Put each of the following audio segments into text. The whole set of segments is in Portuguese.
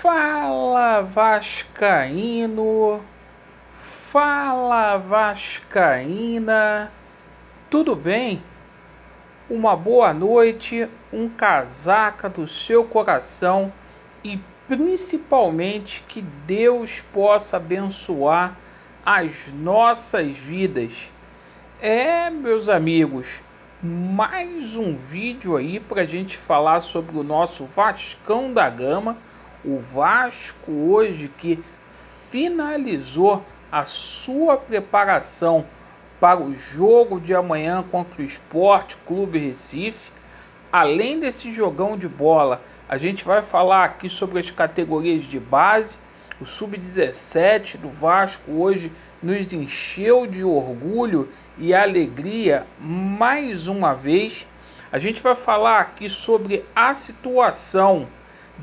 Fala Vascaíno, fala Vascaína, tudo bem? Uma boa noite, um casaca do seu coração e principalmente que Deus possa abençoar as nossas vidas. Meus amigos, mais um vídeo aí para a gente falar sobre o nosso Vascão da Gama. O Vasco hoje que finalizou a sua preparação para o jogo de amanhã contra o Sport Clube Recife. Além desse jogão de bola, a gente vai falar aqui sobre as categorias de base. O Sub-17 do Vasco hoje nos encheu de orgulho e alegria mais uma vez. A gente vai falar aqui sobre a situação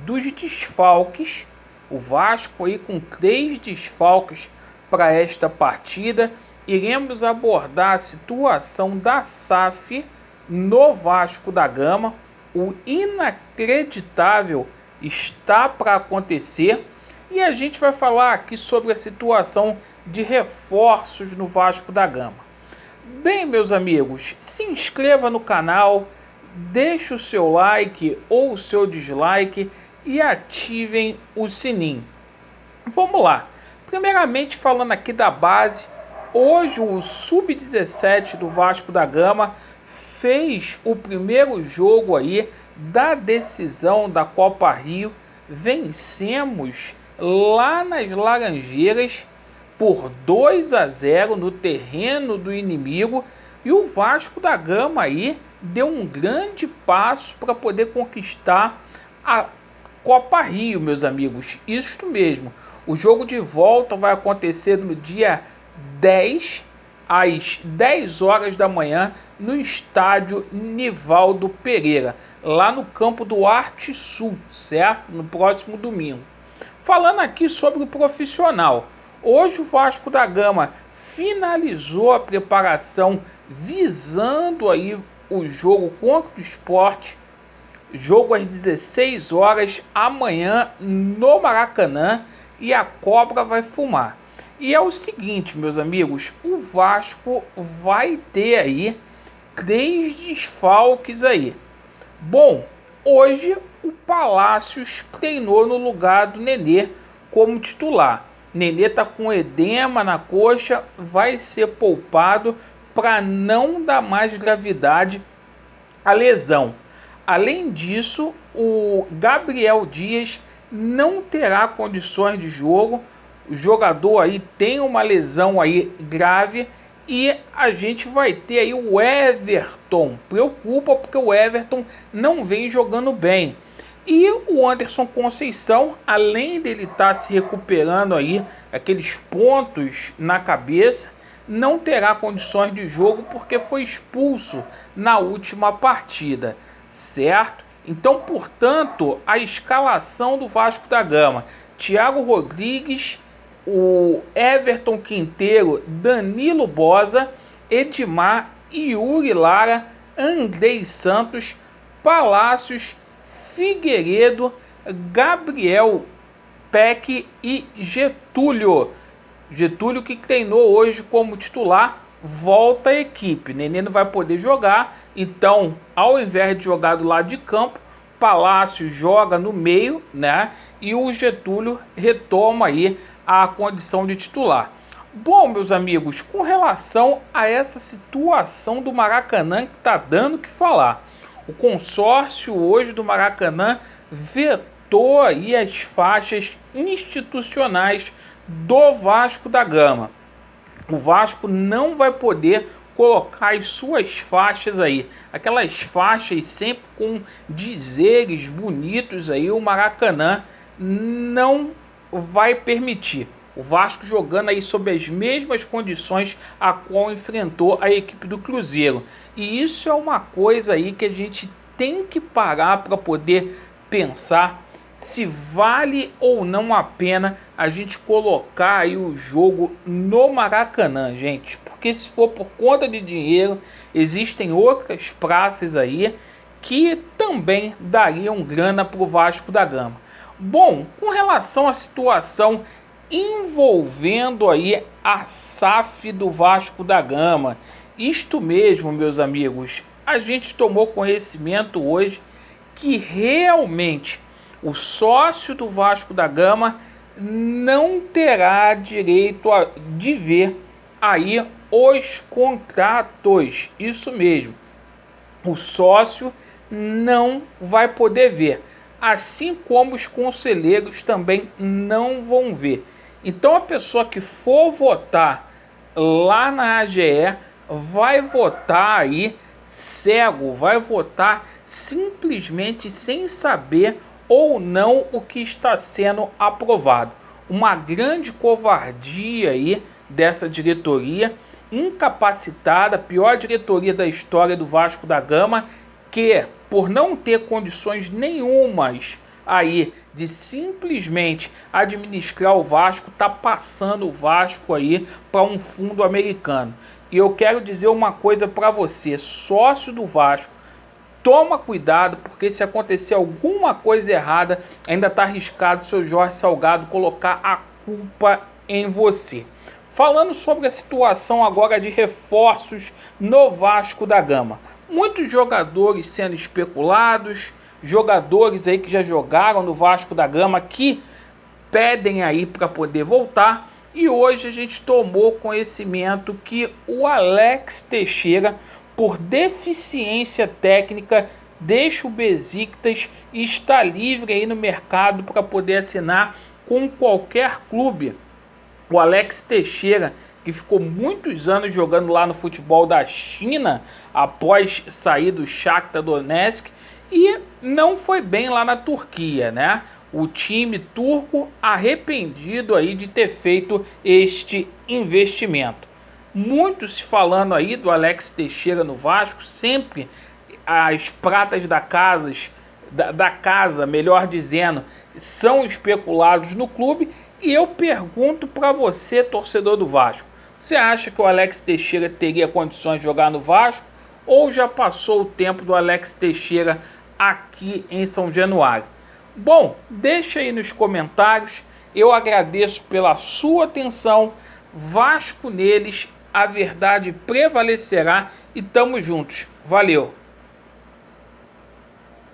dos desfalques. O Vasco aí com 3 desfalques para esta partida. Iremos abordar a situação da SAF no Vasco da Gama. O inacreditável está para acontecer. E a gente vai falar aqui sobre a situação de reforços no Vasco da Gama. Bem, meus amigos, se inscreva no canal, deixe o seu like ou o seu dislike e ativem o sininho. Vamos lá. Primeiramente falando aqui da base, hoje o Sub-17 do Vasco da Gama fez o primeiro jogo aí da decisão da Copa Rio. Vencemos lá nas Laranjeiras por 2-0 no terreno do inimigo, e o Vasco da Gama aí deu um grande passo para poder conquistar a Copa Rio, meus amigos. Isso mesmo. O jogo de volta vai acontecer no dia 10, às 10 horas da manhã, no estádio Nivaldo Pereira, lá no campo do Arte Sul, certo? No próximo domingo. Falando aqui sobre o profissional, hoje o Vasco da Gama finalizou a preparação visando aí o jogo contra o Sport. Jogo às 16 horas amanhã no Maracanã, e a cobra vai fumar. E é o seguinte, meus amigos, o Vasco vai ter aí 3 desfalques aí. Bom, hoje o Palácios treinou no lugar do Nenê como titular. Nenê tá com edema na coxa, vai ser poupado para não dar mais gravidade à lesão. Além disso, o Gabriel Dias não terá condições de jogo. O jogador aí tem uma lesão aí grave, e a gente vai ter aí o Everton. Preocupa porque o Everton não vem jogando bem. E o Anderson Conceição, além dele estar se recuperando aí, aqueles pontos na cabeça, não terá condições de jogo porque foi expulso na última partida, certo? Então, portanto, a escalação do Vasco da Gama: Thiago Rodrigues, o Everton Quinteiro, Danilo Boza, Edmar, Yuri Lara, Andrei Santos, Palácios, Figueiredo, Gabriel Peck e Getúlio. Getúlio, que treinou hoje como titular, volta à equipe. Nenê não vai poder jogar, então, ao invés de jogar do lado de campo, Palácio joga no meio, né? E o Getúlio retoma aí a condição de titular. Bom, meus amigos, com relação a essa situação do Maracanã, que está dando o que falar. O consórcio hoje do Maracanã vetou aí as faixas institucionais do Vasco da Gama. O Vasco não vai poder colocar as suas faixas aí, aquelas faixas sempre com dizeres bonitos aí, o Maracanã não vai permitir. O Vasco jogando aí sob as mesmas condições a qual enfrentou a equipe do Cruzeiro. E isso é uma coisa aí que a gente tem que parar para poder pensar se vale ou não a pena a gente colocar aí o jogo no Maracanã, gente. Porque se for por conta de dinheiro, existem outras praças aí que também dariam grana para o Vasco da Gama. Bom, com relação à situação envolvendo aí a SAF do Vasco da Gama, isto mesmo, meus amigos, a gente tomou conhecimento hoje que realmente o sócio do Vasco da Gama não terá direito de ver aí os contratos. Isso mesmo, o sócio não vai poder ver, assim como os conselheiros também não vão ver. Então a pessoa que for votar lá na AGE vai votar aí cego, vai votar simplesmente sem saber ou não o que está sendo aprovado. Uma grande covardia aí dessa diretoria, incapacitada, pior diretoria da história do Vasco da Gama, que por não ter condições nenhumas aí de simplesmente administrar o Vasco, está passando o Vasco aí para um fundo americano. E eu quero dizer uma coisa para você, sócio do Vasco, toma cuidado, porque se acontecer alguma coisa errada, ainda está arriscado o seu Jorge Salgado colocar a culpa em você. Falando sobre a situação agora de reforços no Vasco da Gama. Muitos jogadores sendo especulados, jogadores aí que já jogaram no Vasco da Gama, que pedem aí para poder voltar. E hoje a gente tomou conhecimento que o Alex Teixeira, por deficiência técnica, deixa o Besiktas e está livre aí no mercado para poder assinar com qualquer clube. O Alex Teixeira, que ficou muitos anos jogando lá no futebol da China, após sair do Shakhtar Donetsk, e não foi bem lá na Turquia, né? O time turco arrependido aí de ter feito este investimento. Muitos falando aí do Alex Teixeira no Vasco, sempre as pratas da casa, melhor dizendo, são especulados no clube. E eu pergunto para você, torcedor do Vasco, você acha que o Alex Teixeira teria condições de jogar no Vasco ou já passou o tempo do Alex Teixeira aqui em São Januário? Bom, deixa aí nos comentários, eu agradeço pela sua atenção. Vasco neles, a verdade prevalecerá e tamo juntos. Valeu!